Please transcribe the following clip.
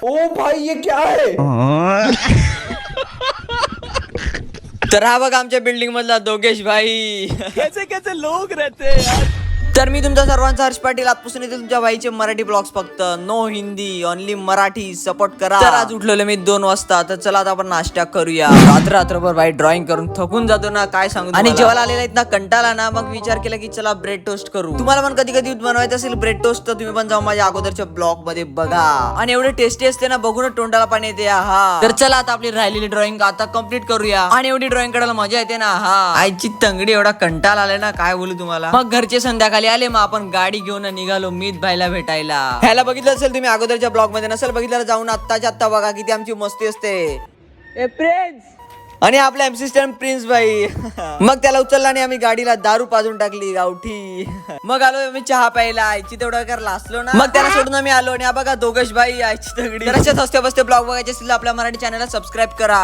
ओ भाई ये क्या है? तर हा बघा आमच्या बिल्डिंग मधला दोगेश भाई. कैसे कैसे लोग रहते हैं यार. तर मी तुमचा सर्वांचा हर्ष पाटील. आजपासून येते तुमच्या भाईचे मराठी ब्लॉग्स, फक्त no Hindi, only Marathi. Support करा. तर आज उठलेलो मी 2 वाजता. तर चला आता आपण नाश्ता करूया. रात्रभर भाई ड्रॉइंग करून थकून जातो ना, काय सांगू. आणि जेवायला आलेला आहेत ना, कंटाळा ना, मग विचार केला की चला ब्रेड टोस्ट करू. तुम्हाला पण कधी कधी बनवायचं असेल ब्रेड टोस्ट तर तुम्ही पण जाऊन माझ्या अगोदरच्या ब्लॉग मध्ये बघा. आणि एवढे टेस्टी असते ना, बघून तोंडाला पाणी येते. हा तर चला आता आपली राहिलेली ड्रॉइंग आता कम्प्लीट करूया. आणि एवढी ड्रॉइंग काढायला मजा येते ना. हा आईची तंगडी एवढा कंटाळा आलाय ना, काय बोलू तुम्हाला. मग घरचे संध्याकाळी आले, मग आपण गाडी घेऊन निघालो मीत भाईला भेटायला. ह्याला बघितलं असेल तुम्ही अगोदरच्या ब्लॉग मध्ये, नसेल बघितलं जाऊन आत्ताच्या आत्ता बघा, किती आमची मस्ती असते. ए प्रिन्स. आणि आपला असिस्टंट प्रिन्स भाई. मग त्याला उचलला आणि आम्ही गाडीला दारू पाजून टाकली गावठी. मग आलो आम्ही चहा प्यायला. आईची तेवढं करायला असलो ना, मग त्याला सोडून आम्ही आलो. आणि बघा दोघेश भाई आईची तगडी. तर अशाच हसते बसते ब्लॉग बघायचे असतील आपल्या मराठी चॅनलला सबस्क्राईब करा.